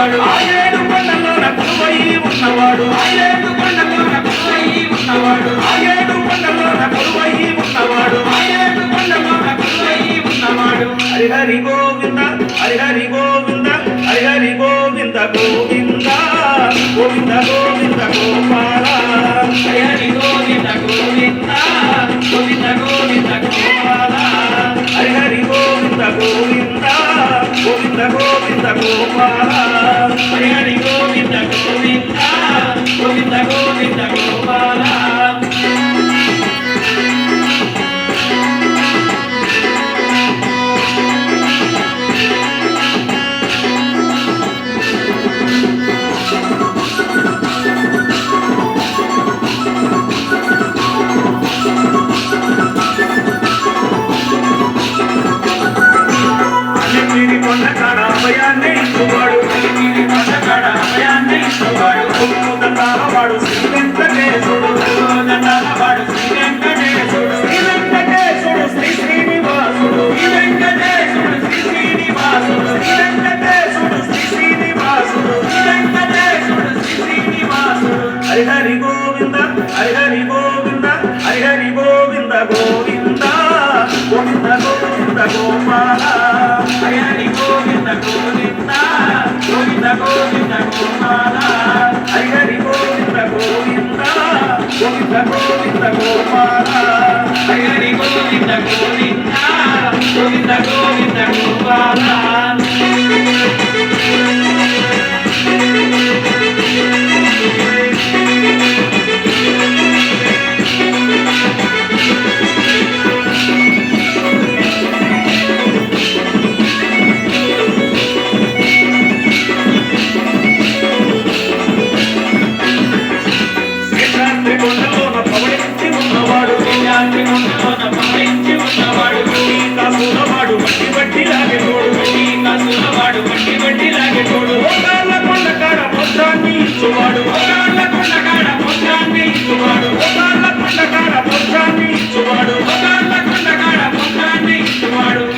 ఉన్నవాడు ఆ ఏడు కొండలోన కొలువై ఉన్నవాడు ఆ ఏడు కొండలోన కొలువై ఉన్నవాడు ఆ ఏడు కొండలోన కొలువై ఉన్నవాడు ఆ ఏడు కొండలోన కొలువై ఉన్నవాడు హరిహరి గోవింద హరిహరి గోవింద హరిహరి గోవింద గోవింద గోవింద గోవింద గోపాల హరిహరి గోవింద గోవింద గోవింద గోవింద గోపాల హరిహరి గోవింద గోవింద గోవింద గోవింద గోపాల హరిహరి గోవింద గోవింద గోవింద గోవింద గోపాల అభయాన్ని ఇచ్చువాడు అభయాన్ని ఇచ్చువాడు వాడు శ్రీ వెంకటేశుడు వాడు శ్రీ వెంకటేశుడు శ్రీ వెంకటేశుడు శ్రీ శ్రీనివాసుడు శ్రీ వెంకటేశుడు శ్రీ శ్రీనివాసుడు శ్రీ వెంకటేశుడు శ్రీ శ్రీనివాసుడు శ్రీ వెంకటేశుడు శ్రీ శ్రీనివాసుడు హరిహరి గోవింద హరిహరి గోవింద హరిహరి గోవింద గోవింద గోవింద గోవింద గోపాల హరిహరి గోవింద గోవింద గోవింద గోవింద గోపాల హరిహరి గోవింద గోవింద గోవింద గోవింద గోపాల హరిహరి గోవింద గోవింద గోవింద గోవింద గోపాల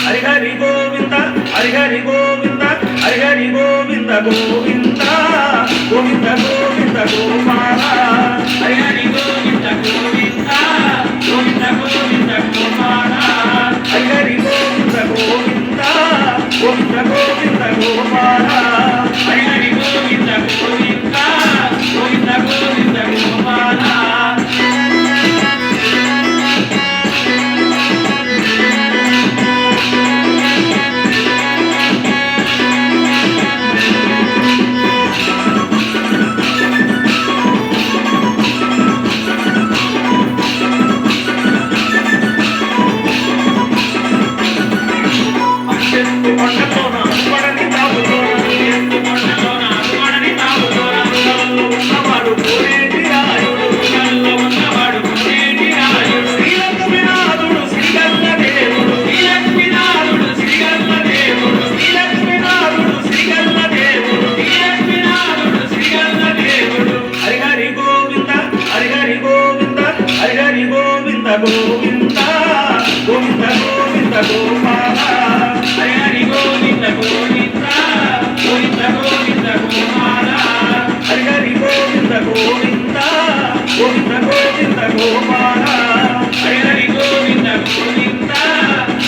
హరిహరి గోవింద హరిహరి గోవింద హరిహరి గోవింద గోవింద గోవింద గోవింద గోపాల హరిహరి గోవింద గోవింద గోవింద గోవింద గోపాల హరిహరి గోవింద గోవింద గోవింద గోవింద గోపాల హరిహరి గోవింద గోవింద గోవింద గోవింద గోపాల గోవింద గోవింద గోవింద గోపాల హరిహరి గోవింద గోవింద గోవింద గోవింద గోపాల హరిహరి గోవింద గోవింద గోవింద గోవింద గోపాల హరిహరి గోవింద గోవింద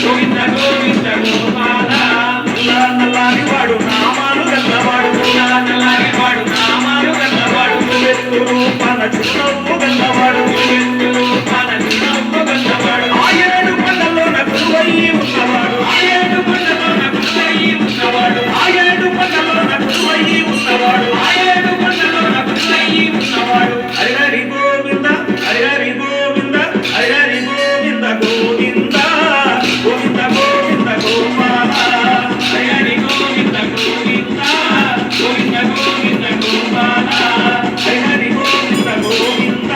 గోవింద గోవింద గోపాల నల్లారి వాడు నామాలు గల్లవాడు నల్లారి వాడు నామాలు గల్లవాడు వెత్తురు పన చిరునవ్వు గల్లవాడు వెత్తురు పన చిరునవ్వు గల్లవాడు ఆ ఏడు కొండలోన కొలువై ఉన్నవాడు ఆ ఏడు కొండలోన కొలువై ఉన్నవాడు ఆ ఏడు కొండలోన కొలువై ఉన్నవాడు ఆ ఏడు కొండలోన కొలువై ఉన్నవాడు హరిహరి గోవింద హరిహరి గోవింద హరిహరి గోవింద గోవింద గోవింద గోవింద గోపాల హరిహరి గోవింద గోవింద గోవింద గోవింద గోపాల హరిహరి గోవింద గోవింద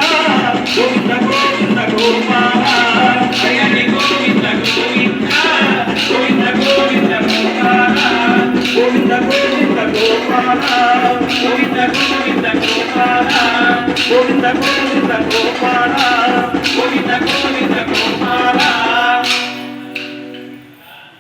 గోవింద గోవింద గోపాల హరిహరి గోవింద గోవింద గోవింద గోవింద గోపాల గోవింద గోవింద గోపాల గోవింద గోవింద గోపాల గోవింద గోవింద గోపాల